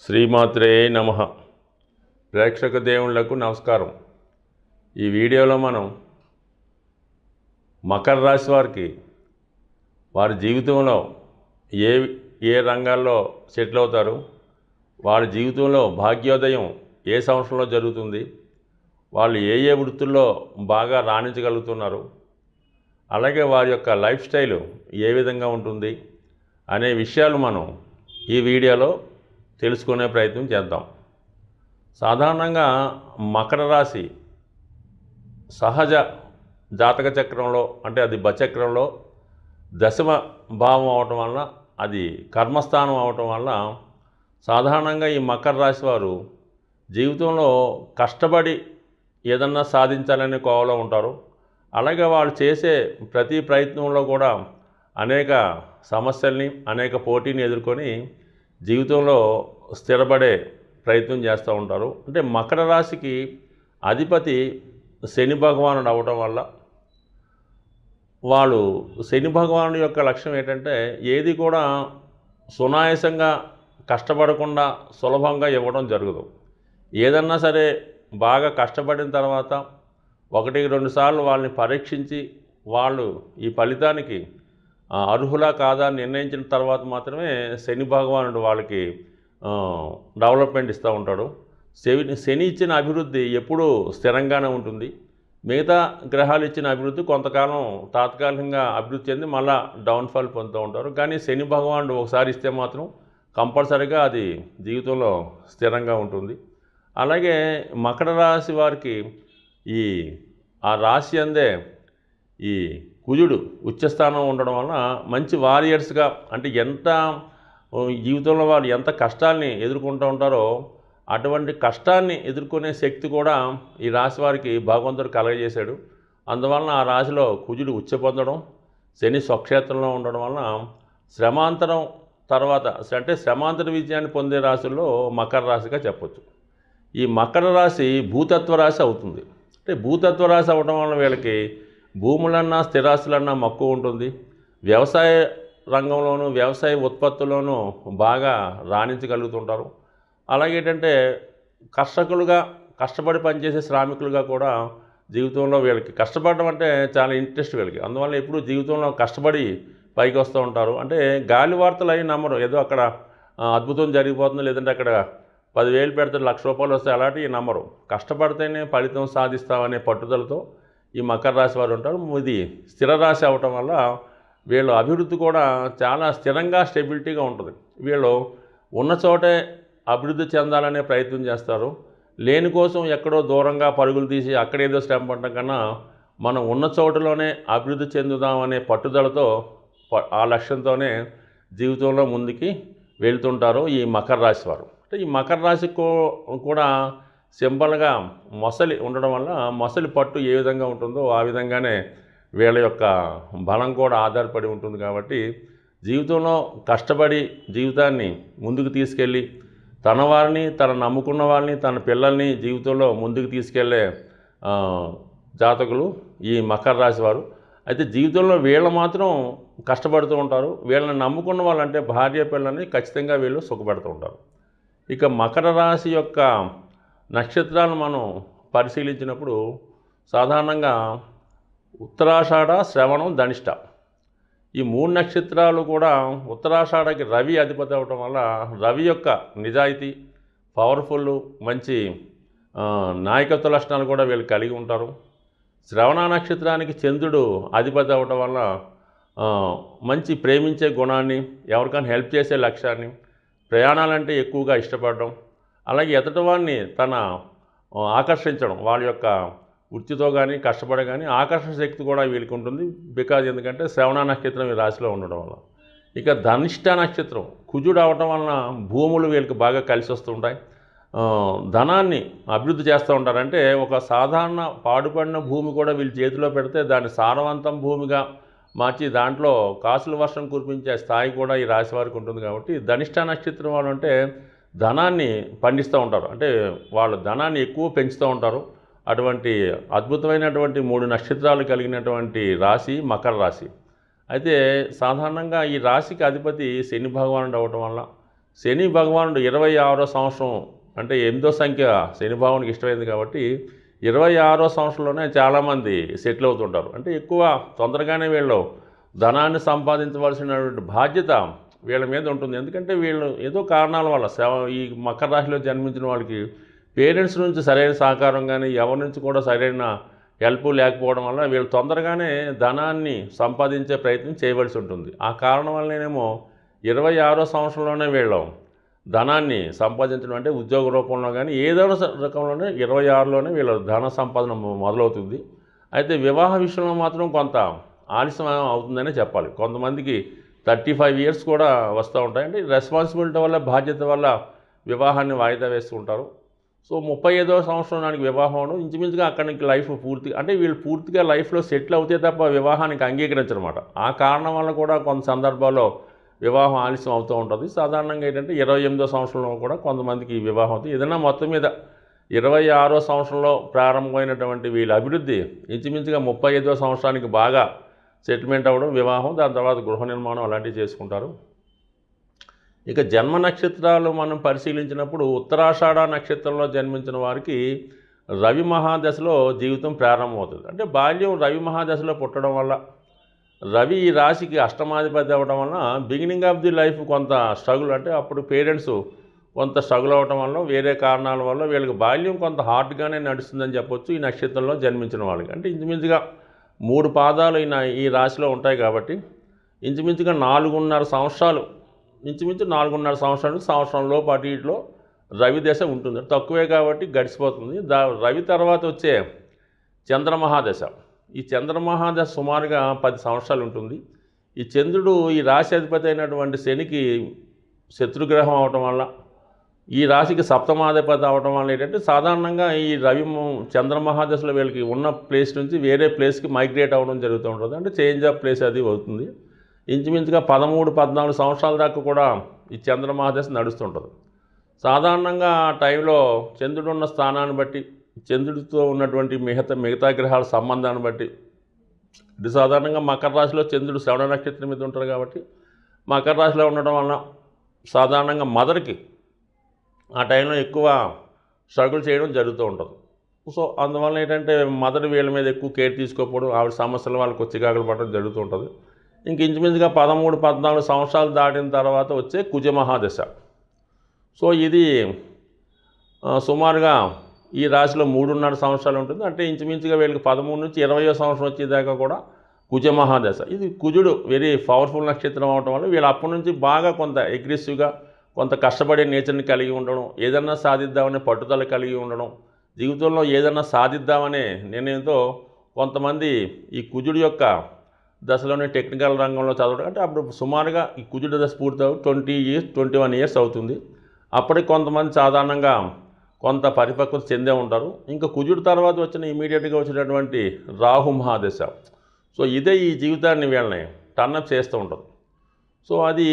శ్రీమాత్రే నమః. ప్రేక్షక దేవుళ్లకు నమస్కారం. ఈ వీడియోలో మనం మకర రాశి వారికి వారి జీవితంలో ఏ ఏ రంగాల్లో సెటిల్ అవుతారు, వారి జీవితంలో భాగ్యోదయం ఏ సంవత్సరంలో జరుగుతుంది, వాళ్ళు ఏ ఏ వృత్తుల్లో బాగా రాణించగలుగుతున్నారు, అలాగే వారి యొక్క లైఫ్ స్టైలు ఏ విధంగా ఉంటుంది అనే విషయాలు మనం ఈ వీడియోలో తెలుసుకునే ప్రయత్నం చేద్దాం. సాధారణంగా మకర రాశి సహజ జాతక చక్రంలో, అంటే అది బచక్రంలో దశమ భావం అవటం వలన, అది కర్మస్థానం అవటం వల్ల సాధారణంగా ఈ మకర రాశి వారు జీవితంలో కష్టపడి ఏదన్నా సాధించాలనే కోవలో ఉంటారు. అలాగే వాళ్ళు చేసే ప్రతి ప్రయత్నంలో కూడా అనేక సమస్యల్ని, అనేక పోటీని ఎదుర్కొని జీవితంలో స్థిరపడే ప్రయత్నం చేస్తూ ఉంటారు. అంటే మకర రాశికి అధిపతి శని భగవానుడు అవ్వటం వల్ల వాళ్ళు, శని భగవానుడి యొక్క లక్ష్యం ఏంటంటే ఏది కూడా సునాయాసంగా కష్టపడకుండా సులభంగా ఇవ్వడం జరగదు. ఏదన్నా సరే బాగా కష్టపడిన తర్వాత 1-2 సార్లు వాళ్ళని పరీక్షించి వాళ్ళు ఈ ఫలితానికి అర్హులా కాదా నిర్ణయించిన తర్వాత మాత్రమే శని భగవానుడు వాళ్ళకి డెవలప్మెంట్ ఇస్తూ ఉంటాడు. శని ఇచ్చిన అభివృద్ధి ఎప్పుడూ స్థిరంగానే ఉంటుంది. మిగతా గ్రహాలు ఇచ్చిన అభివృద్ధి కొంతకాలం తాత్కాలికంగా అభివృద్ధి చెంది మళ్ళా డౌన్ఫాల్ పొందుతూ ఉంటారు. కానీ శని భగవానుడు ఒకసారి ఇస్తే మాత్రం కంపల్సరీగా అది జీవితంలో స్థిరంగా ఉంటుంది. అలాగే మకర రాశి వారికి ఆ రాశి అందే ఈ కుజుడు ఉచ్చస్థానం ఉండడం వలన మంచి వారియర్స్గా, అంటే ఎంత జీవితంలో వాళ్ళు ఎంత కష్టాల్ని ఎదుర్కొంటూ ఉంటారో అటువంటి కష్టాన్ని ఎదుర్కొనే శక్తి కూడా ఈ రాశి వారికి భగవంతుడు కలగజేశాడు. అందువలన ఆ రాశిలో కుజుడు ఉచ్చ పొందడం, శని స్వక్షేత్రంలో ఉండడం వలన శ్రమాంతరం తర్వాత, అంటే శ్రమాంతర విజయాన్ని పొందే రాశుల్లో మకర రాశిగా చెప్పొచ్చు. ఈ మకర రాశి భూతత్వ రాశి అవుతుంది. అంటే భూతత్వ రాశి అవడం వలన వీళ్ళకి భూములన్నా స్థిరాస్తులన్నా మక్కువ ఉంటుంది. వ్యవసాయ రంగంలోనూ వ్యవసాయ ఉత్పత్తుల్లోనూ బాగా రాణించగలుగుతుంటారు. అలాగే ఏంటంటే కర్షకులుగా, కష్టపడి పనిచేసే శ్రామికులుగా కూడా జీవితంలో వీళ్ళకి కష్టపడడం అంటే చాలా ఇంట్రెస్ట్ వీళ్ళకి. అందువల్ల ఎప్పుడూ జీవితంలో కష్టపడి పైకి వస్తూ ఉంటారు. అంటే గాలి వార్తలు అవి నమ్మరు. ఏదో అక్కడ అద్భుతం జరిగిపోతుంది, లేదంటే అక్కడ 10,000 పెడితే ₹1,00,000 వస్తాయి, అలాంటివి నమ్మరు. కష్టపడితేనే ఫలితం సాధిస్తామనే పట్టుదలతో ఈ మకర రాశి వారు ఉంటారు. ఇది స్థిర రాశి అవటం వల్ల వీళ్ళు అభివృద్ధి కూడా చాలా స్థిరంగా, స్టెబిలిటీగా ఉంటుంది. వీళ్ళు ఉన్న చోటే అభివృద్ధి చెందాలనే ప్రయత్నం చేస్తారు. లేని కోసం ఎక్కడో దూరంగా పరుగులు తీసి అక్కడేదో శ్రమ పడటం కన్నా మనం ఉన్న చోటులోనే అభివృద్ధి చెందుదామనే పట్టుదలతో, ఆ లక్ష్యంతోనే జీవితంలో ముందుకి వెళ్తుంటారు ఈ మకర రాశి వారు. అంటే ఈ మకర రాశి కూడా సింపుల్గా మొసలి ఉండడం వల్ల మొసలి పట్టు ఏ విధంగా ఉంటుందో ఆ విధంగానే వీళ్ళ యొక్క బలం కూడా ఆధారపడి ఉంటుంది. కాబట్టి జీవితంలో కష్టపడి జీవితాన్ని ముందుకు తీసుకెళ్ళి తన వారిని, తన నమ్ముకున్న వాళ్ళని, తన పిల్లల్ని జీవితంలో ముందుకు తీసుకెళ్లే జాతకులు ఈ మకర రాశి వారు. అయితే జీవితంలో వీళ్ళు మాత్రం కష్టపడుతూ ఉంటారు. వీళ్ళని నమ్ముకున్న వాళ్ళంటే భార్య పిల్లల్ని ఖచ్చితంగా వీళ్ళు సుఖపెడుతూ ఉంటారు. ఇక మకర రాశి యొక్క నక్షత్రాలను మనం పరిశీలించినప్పుడు సాధారణంగా ఉత్తరాషాఢ, శ్రవణం, ధనిష్ట ఈ 3 నక్షత్రాలు కూడా, ఉత్తరాషాఢకి రవి అధిపతి అవటం వల్ల రవి యొక్క నిజాయితీ, పవర్ఫుల్, మంచి నాయకత్వ లక్షణాలు కూడా వీళ్ళు కలిగి ఉంటారు. శ్రవణ నక్షత్రానికి చంద్రుడు అధిపతి అవటం వల్ల మంచి ప్రేమించే గుణాన్ని, ఎవరికైనా హెల్ప్ చేసే లక్ష్యాన్ని, ప్రయాణాలంటే ఎక్కువగా ఇష్టపడడం, అలాగే ఎదుటి వారిని తన ఆకర్షించడం, వాళ్ళ యొక్క వృత్తితో కానీ కష్టపడే కానీ ఆకర్షణ శక్తి కూడా వీళ్ళకి ఉంటుంది. బికాజ్ ఎందుకంటే శ్రవణ నక్షత్రం ఈ రాశిలో ఉండడం వల్ల. ఇక ధనిష్ట నక్షత్రం కుజుడు అవటం వలన భూములు వీళ్ళకి బాగా కలిసి వస్తుంటాయి. ధనాన్ని అభివృద్ధి చేస్తూ ఉంటారు. అంటే ఒక సాధారణ పాడుపడిన భూమి కూడా వీళ్ళ చేతిలో పెడితే దాన్ని సారవంతం భూమిగా మార్చి దాంట్లో కాసుల వర్షం కురిపించే స్థాయి కూడా ఈ రాశి వారికి ఉంటుంది. కాబట్టి ధనిష్ట నక్షత్రం వాళ్ళు అంటే ధనాన్ని పండిస్తూ ఉంటారు. అంటే వాళ్ళు ధనాన్ని ఎక్కువ పెంచుతూ ఉంటారు. అటువంటి అద్భుతమైనటువంటి 3 నక్షత్రాలు కలిగినటువంటి రాశి మకర రాశి. అయితే సాధారణంగా ఈ రాశికి అధిపతి శని భగవానుడు అవ్వటం వల్ల శని భగవానుడు 26వ సంవత్సరం అంటే 8వ సంఖ్య శని భగవానికి ఇష్టమైంది కాబట్టి 26వ సంవత్సరంలోనే చాలామంది సెటిల్ అవుతుంటారు. అంటే ఎక్కువ తొందరగానే వీళ్ళు ధనాన్ని సంపాదించవలసినటువంటి బాధ్యత వీళ్ళ మీద ఉంటుంది. ఎందుకంటే వీళ్ళు ఏదో కారణాల వల్ల ఈ మకర రాశిలో జన్మించిన వాళ్ళకి పేరెంట్స్ నుంచి సరైన సహకారం కానీ ఎవరి నుంచి కూడా సరైన హెల్ప్ లేకపోవడం వల్ల వీళ్ళు తొందరగానే ధనాన్ని సంపాదించే ప్రయత్నం చేయవలసి ఉంటుంది. ఆ కారణం వల్లనేమో 26వ సంవత్సరంలోనే వీళ్ళు ధనాన్ని సంపాదించడం అంటే ఉద్యోగ రూపంలో కానీ ఏదైనా రకంలోనే 26లోనే వీళ్ళ ధన సంపాదన మొదలవుతుంది. అయితే వివాహ విషయంలో మాత్రం కొంత ఆలస్యం అవుతుందనే చెప్పాలి. కొంతమందికి 35 ఇయర్స్ కూడా వస్తూ ఉంటాయి. అంటే రెస్పాన్సిబిలిటీ వల్ల బాధ్యత వల్ల వివాహాన్ని వాయిదా వేస్తుంటారు. సో 35వ సంవత్సరానికి వివాహం అవడం ఇంచుమించుగా అక్కడి నుంచి లైఫ్ పూర్తిగా అంటే వీళ్ళు పూర్తిగా లైఫ్లో సెటిల్ అవుతే తప్ప వివాహానికి అంగీకరించనమాట. ఆ కారణం వల్ల కూడా కొంత సందర్భాల్లో వివాహం ఆలస్యం అవుతూ ఉంటుంది. సాధారణంగా ఏంటంటే 28వ సంవత్సరంలో కూడా కొంతమందికి వివాహం అవుతుంది. ఏదైనా మొత్తం మీద 26వ సంవత్సరంలో ప్రారంభమైనటువంటి వీళ్ళ అభివృద్ధి ఇంచుమించుగా 35వ సంవత్సరానికి బాగా సెటిల్మెంట్ అవ్వడం, వివాహం, దాని తర్వాత గృహ నిర్మాణం అలాంటివి చేసుకుంటారు. ఇక జన్మ నక్షత్రాలు మనం పరిశీలించినప్పుడు ఉత్తరాషాఢ నక్షత్రంలో జన్మించిన వారికి రవి మహాదశలో జీవితం ప్రారంభమవుతుంది. అంటే బాల్యం రవి మహాదశలో పుట్టడం వల్ల రవి ఈ రాశికి అష్టమాధిపతి అవ్వడం వలన బిగినింగ్ ఆఫ్ ది లైఫ్ కొంత స్ట్రగుల్, అంటే అప్పుడు పేరెంట్స్ కొంత స్ట్రగుల్ అవ్వడం వల్ల వేరే కారణాల వల్ల వీళ్ళకి బాల్యం కొంత హార్డ్గానే నడుస్తుందని చెప్పొచ్చు ఈ నక్షత్రంలో జన్మించిన వాళ్ళకి. అంటే ఇంచుమించుగా 3 పాదాలు ఈ రాశిలో ఉంటాయి కాబట్టి ఇంచుమించుగా 4.5 సంవత్సరాలు సంవత్సరంలోపు అటు ఇటులో రవి దశ ఉంటుంది. తక్కువే కాబట్టి గడిచిపోతుంది. రవి తర్వాత వచ్చే చంద్రమహాదశ, ఈ చంద్రమహాదశ సుమారుగా 10 సంవత్సరాలు ఉంటుంది. ఈ చంద్రుడు ఈ రాశి అధిపతి అయినటువంటి శనికి శత్రుగ్రహం అవటం వల్ల, ఈ రాశికి సప్తమాధిపతి అవటం వల్ల ఏంటంటే సాధారణంగా ఈ రవి చంద్రమహాదశలో వీళ్ళకి ఉన్న ప్లేస్ నుంచి వేరే ప్లేస్కి మైగ్రేట్ అవ్వడం జరుగుతూ ఉంటుంది. అంటే చేంజ్ ఆఫ్ ప్లేస్ అది అవుతుంది. ఇంచుమించుగా 13-14 సంవత్సరాల దాకా కూడా ఈ చంద్రమహాదశ నడుస్తుంటుంది. సాధారణంగా ఆ టైంలో చంద్రుడు ఉన్న స్థానాన్ని బట్టి, చంద్రుడితో ఉన్నటువంటి మిగతా గ్రహాల సంబంధాన్ని బట్టి, ఇది సాధారణంగా మకర రాశిలో చంద్రుడు శ్రవణ నక్షత్రం మీద ఉంటారు కాబట్టి మకర రాశిలో ఉండడం వలన సాధారణంగా మదర్కి ఆ టైంలో ఎక్కువ స్ట్రగుల్ చేయడం జరుగుతూ ఉంటుంది. సో అందువల్ల ఏంటంటే మదర్ వీళ్ళ మీద ఎక్కువ కేర్ తీసుకోకపోవడం, ఆవిడ సమస్యల వాళ్ళకి చికాకులు పడడం జరుగుతూ ఉంటుంది. ఇంక ఇంచుమించుగా 13-14 సంవత్సరాలు దాటిన తర్వాత వచ్చే కుజమహాదశ. సో ఇది సుమారుగా ఈ రాశిలో 3.5 సంవత్సరాలు ఉంటుంది. అంటే ఇంచుమించుగా వీళ్ళకి 13 నుంచి 20వ సంవత్సరం వచ్చేదాకా కూడా కుజమహాదశ. ఇది కుజుడు వెరీ పవర్ఫుల్ నక్షత్రం అవడం వల్ల వీళ్ళు అప్పటి నుంచి బాగా కొంత అగ్రెసివ్గా, కొంత కష్టపడే నేచర్ని కలిగి ఉండడం, ఏదన్నా సాధిద్దామనే పట్టుదల కలిగి ఉండడం, జీవితంలో ఏదన్నా సాధిద్దామనే నిర్ణయంతో కొంతమంది ఈ కుజుడు యొక్క దశలోనే టెక్నికల్ రంగంలో చదవడం. అంటే అప్పుడు సుమారుగా ఈ కుజుడు దశ పూర్తి 21 ఇయర్స్ అవుతుంది. అప్పటికి కొంతమంది సాధారణంగా కొంత పరిపక్వత చెందే ఉంటారు. ఇంకా కుజుడు తర్వాత వచ్చిన ఇమీడియట్గా వచ్చినటువంటి రాహు మహాదశ. సో ఇదే ఈ జీవితాన్ని వీళ్ళని టర్నప్ చేస్తూ ఉంటుంది. సో అది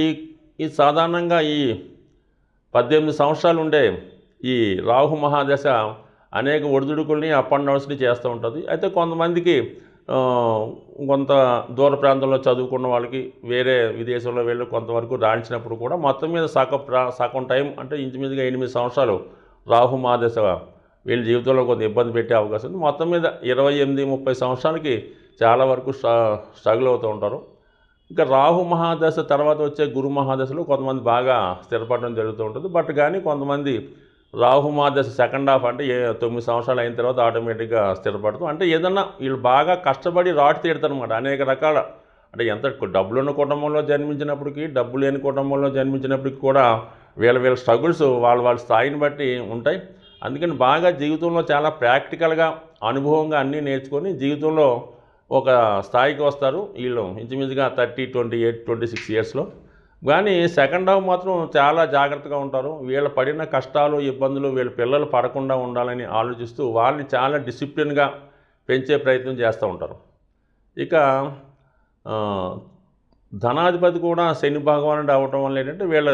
సాధారణంగా ఈ 18 సంవత్సరాలు ఉండే ఈ రాహు మహాదశ అనేక ఒడిదుడుకుల్ని అప్ అండ్ డౌన్స్ని చేస్తూ ఉంటుంది. అయితే కొంతమందికి కొంత దూర ప్రాంతంలో చదువుకున్న వాళ్ళకి వేరే విదేశంలో వెళ్ళి కొంతవరకు రాణించినప్పుడు కూడా మొత్తం మీద సగం టైం అంటే ఇంచుమించుగా 8 సంవత్సరాలు రాహు మహాదశ వీళ్ళ జీవితంలో కొంత ఇబ్బంది పెట్టే అవకాశం ఉంది. మొత్తం మీద 28-30 సంవత్సరాలకి చాలా వరకు స్ట్రగుల్ అవుతూ ఉంటారు. ఇంకా రాహు మహాదశ తర్వాత వచ్చే గురు మహాదశలో కొంతమంది బాగా స్థిరపడడం జరుగుతూ ఉంటుంది. బట్ కానీ కొంతమంది రాహు మహాదశ సెకండ్ హాఫ్ అంటే 9 సంవత్సరాలు అయిన తర్వాత ఆటోమేటిక్గా స్థిరపడతాం. అంటే ఏదన్నా వీళ్ళు బాగా కష్టపడి రాటు తీరుతారనమాట. అనేక రకాల అంటే ఎంత డబ్బులున్న కుటుంబంలో జన్మించినప్పటికీ, డబ్బు లేని కుటుంబంలో జన్మించినప్పటికీ కూడా వీళ్ళ స్ట్రగుల్స్ వాళ్ళ స్థాయిని బట్టి ఉంటాయి. అందుకని బాగా జీవితంలో చాలా ప్రాక్టికల్గా అనుభవంగా అన్నీ నేర్చుకొని జీవితంలో ఒక స్థాయికి వస్తారు వీళ్ళు ఇంచుమించుగా 30, 28, 26 ఇయర్స్లో. కానీ సెకండ్ హాఫ్ మాత్రం చాలా జాగ్రత్తగా ఉంటారు. వీళ్ళు పడిన కష్టాలు, ఇబ్బందులు వీళ్ళ పిల్లలు పడకుండా ఉండాలని ఆలోచిస్తూ వాళ్ళని చాలా డిసిప్లిన్గా పెంచే ప్రయత్నం చేస్తూ ఉంటారు. ఇక ధనాధిపతి కూడా శని భగవానుడు అవ్వటం వల్ల ఏంటంటే వీళ్ళ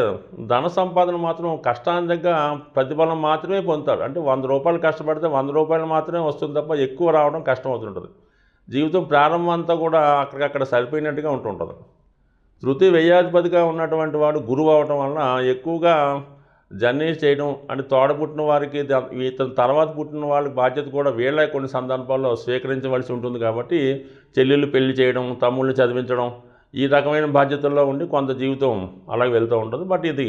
ధన సంపాదన మాత్రం కష్టానికి తగ్గ ప్రతిఫలం మాత్రమే పొందుతారు. అంటే 100 రూపాయలు కష్టపడితే 100 రూపాయలు మాత్రమే వస్తుంది తప్ప ఎక్కువ రావడం కష్టం అవుతుంటుంది. జీవితం ప్రారంభం అంతా కూడా అక్కడికక్కడ సరిపోయినట్టుగా ఉంటుంటుంది. తృతీయ వ్యయాధిపతిగా ఉన్నటువంటి వాడు గురువు అవటం వలన ఎక్కువగా జర్నీ చేయడం అంటే తోడబుట్టిన వారికి ఇతని తర్వాత పుట్టిన వాళ్ళకి బాధ్యత కూడా వీళ్ళే కొన్ని సందర్భాల్లో స్వీకరించవలసి ఉంటుంది. కాబట్టి చెల్లెళ్ళు పెళ్లి చేయడం, తమ్ముళ్ళని చదివించడం, ఈ రకమైన బాధ్యతల్లో ఉండి కొంత జీవితం అలాగే వెళ్తూ ఉంటుంది. బట్ ఇది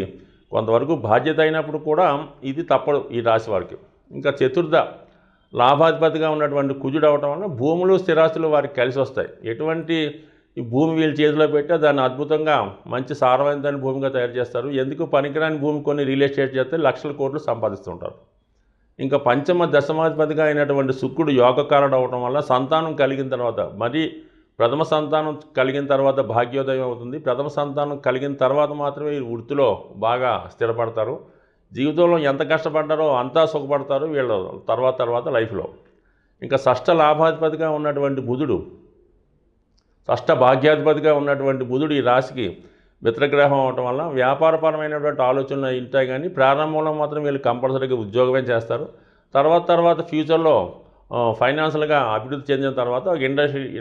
కొంతవరకు బాధ్యత అయినప్పుడు కూడా ఇది తప్పదు ఈ రాశి వారికి. ఇంకా చతుర్థ లాభాధిపతిగా ఉన్నటువంటి కుజుడు అవటం వల్ల భూములు స్థిరాస్తులు వారికి కలిసి వస్తాయి. ఎటువంటి ఈ భూమి వీళ్ళ చేతిలో పెట్టే దాన్ని అద్భుతంగా మంచి సారవంతమైన భూమిగా తయారు చేస్తారు. ఎందుకు పనికిరాని భూమి కొన్ని రియల్ ఎస్టేట్ చేస్తే లక్షల కోట్లు సంపాదిస్తుంటారు. ఇంకా పంచమ దశమాధిపతిగా అయినటువంటి శుక్రుడు యోగకారుడు అవడం వల్ల సంతానం కలిగిన తర్వాత, మరి ప్రథమ సంతానం కలిగిన తర్వాత భాగ్యోదయం అవుతుంది. ప్రథమ సంతానం కలిగిన తర్వాత మాత్రమే ఈ వృత్తిలో బాగా స్థిరపడతారు. జీవితంలో ఎంత కష్టపడ్డారో అంతా సుఖపడతారు వీళ్ళు తర్వాత లైఫ్లో. ఇంకా షష్ఠ లాభాధిపతిగా ఉన్నటువంటి బుధుడు, షష్ఠ భాగ్యాధిపతిగా ఉన్నటువంటి బుధుడు ఈ రాశికి మిత్రగ్రహం అవటం వల్ల వ్యాపారపరమైనటువంటి ఆలోచనలు ఉంటాయి. కానీ ప్రారంభంలో మాత్రం వీళ్ళు కంపల్సరీగా ఉద్యోగమే చేస్తారు. తర్వాత ఫ్యూచర్లో ఫైనాన్షియల్గా అభివృద్ధి చెందిన తర్వాత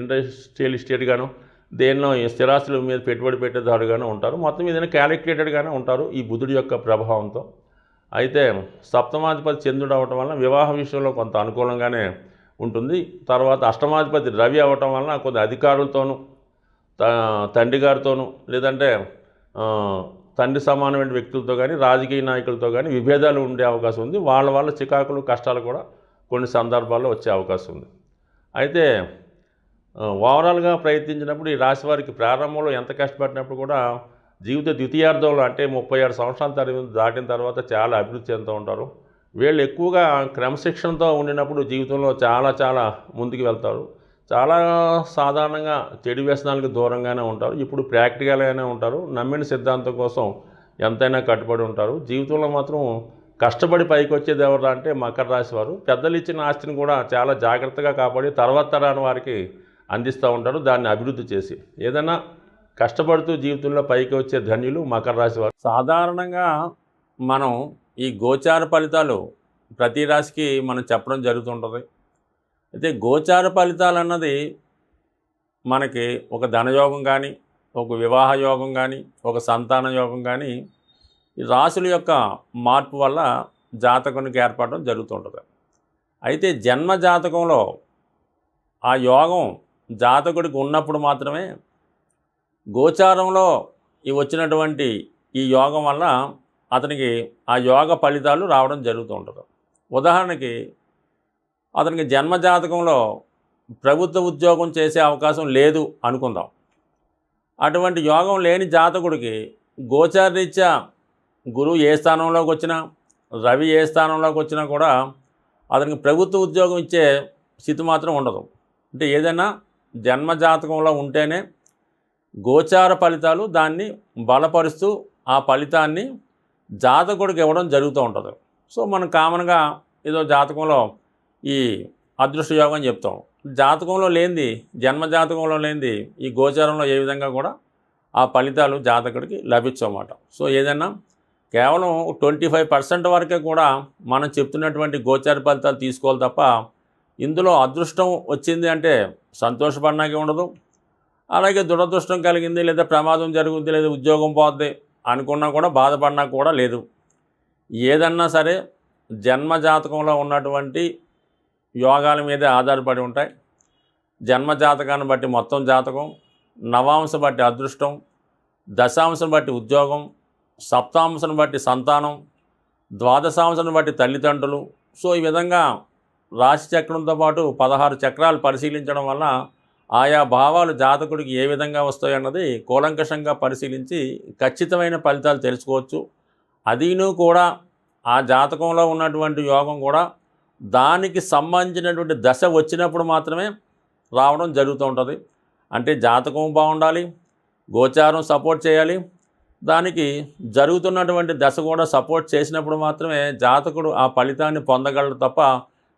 ఇండస్ట్రియల్ ఎస్టేట్గాను, దేనిలో స్థిరాస్తుల మీద పెట్టుబడి పెట్టేదారుగాను ఉంటారు. మొత్తం ఏదైనా క్యాలిక్యులేటెడ్గానే ఉంటారు ఈ బుధుడి యొక్క ప్రభావంతో. అయితే సప్తమాధిపతి చంద్రుడు అవటం వలన వివాహ విషయంలో కొంత అనుకూలంగానే ఉంటుంది. తర్వాత అష్టమాధిపతి రవి అవటం వలన కొంత అధికారులతోనూ, తండ్రి గారితోనూ, లేదంటే తండ్రి సమానమైన వ్యక్తులతో కానీ, రాజకీయ నాయకులతో కానీ విభేదాలు ఉండే అవకాశం ఉంది. వాళ్ళ చికాకులు, కష్టాలు కూడా కొన్ని సందర్భాల్లో వచ్చే అవకాశం ఉంది. అయితే ఓవరాల్గా ప్రయత్నించినప్పుడు ఈ రాశి వారికి ప్రారంభంలో ఎంత కష్టపడినప్పుడు కూడా జీవిత ద్వితీయార్థంలో అంటే 36 సంవత్సరాల దాటిన తర్వాత చాలా అభివృద్ధి చెందుతూ ఉంటారు. వీళ్ళు ఎక్కువగా క్రమశిక్షణతో ఉండినప్పుడు జీవితంలో చాలా ముందుకు వెళ్తారు. చాలా సాధారణంగా చెడు వ్యసనాలకు దూరంగానే ఉంటారు. ఇప్పుడు ప్రాక్టికల్గానే ఉంటారు. నమ్మిన సిద్ధాంతం కోసం ఎంతైనా కట్టుబడి ఉంటారు. జీవితంలో మాత్రం కష్టపడి పైకి వచ్చేది ఎవరు అంటే మకర రాశి వారు. పెద్దలు ఇచ్చిన ఆస్తిని కూడా చాలా జాగ్రత్తగా కాపాడి తర్వాత తరాని వారికి అందిస్తూ ఉంటారు, దాన్ని అభివృద్ధి చేసి. ఏదైనా కష్టపడుతూ జీవితంలో పైకి వచ్చే ధన్యులు మకర రాశి వారు. సాధారణంగా మనం ఈ గోచార ఫలితాలు ప్రతి రాశికి మనం చెప్పడం జరుగుతుంటుంది. అయితే గోచార ఫలితాలు అన్నది మనకి ఒక ధనయోగం కానీ, ఒక వివాహ యోగం కానీ, ఒక సంతాన యోగం కానీ ఈ రాశుల యొక్క మార్పు వల్ల జాతకునికి ఏర్పడడం జరుగుతుంటుంది. అయితే జన్మ జాతకంలో ఆ యోగం జాతకుడికి ఉన్నప్పుడు మాత్రమే గోచారంలో వచ్చినటువంటి ఈ యోగం వల్ల అతనికి ఆ యోగ ఫలితాలు రావడం జరుగుతూ ఉంటుంది. ఉదాహరణకి అతనికి జన్మ జాతకంలో ప్రభుత్వ ఉద్యోగం చేసే అవకాశం లేదు అనుకుందాం. అటువంటి యోగం లేని జాతకుడికి గోచారరీత్యా గురువు ఏ స్థానంలోకి వచ్చినా, రవి ఏ స్థానంలోకి వచ్చినా కూడా అతనికి ప్రభుత్వ ఉద్యోగం ఇచ్చే స్థితి మాత్రం ఉండదు. అంటే ఏదైనా జన్మ జాతకంలో ఉంటేనే గోచార ఫలితాలు దాన్ని బలపరుస్తూ ఆ ఫలితాన్ని జాతకుడికి ఇవ్వడం జరుగుతూ ఉంటుంది. సో మనం కామన్గా ఏదో జాతకంలో ఈ అదృష్ట యోగం చెప్తాం. జాతకంలో లేనిది, జన్మ జాతకంలో లేనిది ఈ గోచారంలో ఏ విధంగా కూడా ఆ ఫలితాలు జాతకుడికి లభించమాట. సో ఏదైనా కేవలం 25% వరకే కూడా మనం చెప్తున్నటువంటి గోచార ఫలితాలు తీసుకోవాలి తప్ప ఇందులో అదృష్టం వచ్చింది అంటే సంతోషపడడానికి ఉండదు. అలాగే దురదృష్టం కలిగింది, లేదా ప్రమాదం జరుగుద్ది, లేదా ఉద్యోగం పోద్ది అనుకున్నా కూడా బాధపడినా కూడా లేదు. ఏదన్నా సరే జన్మ జాతకంలో ఉన్నటువంటి యోగాల మీదే ఆధారపడి ఉంటాయి. జన్మ జాతకాన్ని బట్టి మొత్తం జాతకం, నవాంశం బట్టి అదృష్టం, దశాంశం బట్టి ఉద్యోగం, సప్తాంశం బట్టి సంతానం, ద్వాదశాంశం బట్టి తల్లిదండ్రులు. సో ఈ విధంగా రాశి చక్రంతో పాటు 16 చక్రాలు పరిశీలించడం వల్ల ఆయా భావాలు జాతకుడికి ఏ విధంగా వస్తాయన్నది కూలంకషంగా పరిశీలించి ఖచ్చితమైన ఫలితాలు తెలుసుకోవచ్చు. అదీను కూడా ఆ జాతకంలో ఉన్నటువంటి యోగం కూడా దానికి సంబంధించినటువంటి దశ వచ్చినప్పుడు మాత్రమే రావడం జరుగుతూ ఉంటుంది. అంటే జాతకం బాగుండాలి, గోచారం సపోర్ట్ చేయాలి, దానికి జరుగుతున్నటువంటి దశ కూడా సపోర్ట్ చేసినప్పుడు మాత్రమే జాతకుడు ఆ ఫలితాన్ని పొందగలడు తప్ప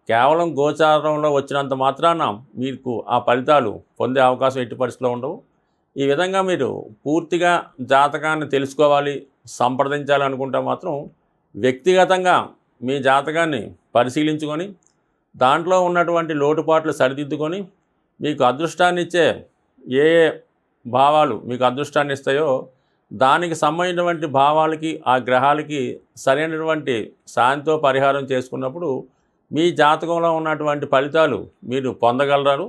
కేవలం గోచారంలో వచ్చినంత మాత్రాన మీకు ఆ ఫలితాలు పొందే అవకాశం ఎట్టి పరిస్థితిలో ఉండవు. ఈ విధంగా మీరు పూర్తిగా జాతకాన్ని తెలుసుకోవాలి, సంప్రదించాలనుకుంటే మాత్రం వ్యక్తిగతంగా మీ జాతకాన్ని పరిశీలించుకొని దాంట్లో ఉన్నటువంటి లోటుపాట్లు సరిదిద్దుకొని మీకు అదృష్టాన్ని ఇచ్చే ఏ భావాలు మీకు అదృష్టాన్ని ఇస్తాయో దానికి సంబంధించినటువంటి భావాలకి ఆ గ్రహాలకి సరైనటువంటి శాంతితో పరిహారం చేసుకున్నప్పుడు మీ జాతకంలో ఉన్నటువంటి ఫలితాలు మీరు పొందగలరు.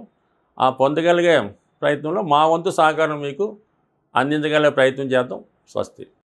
ఆ పొందగలిగే ప్రయత్నంలో మా వంతు సహకారం మీకు అందించగలిగే ప్రయత్నం చేద్దాం. స్వస్తి.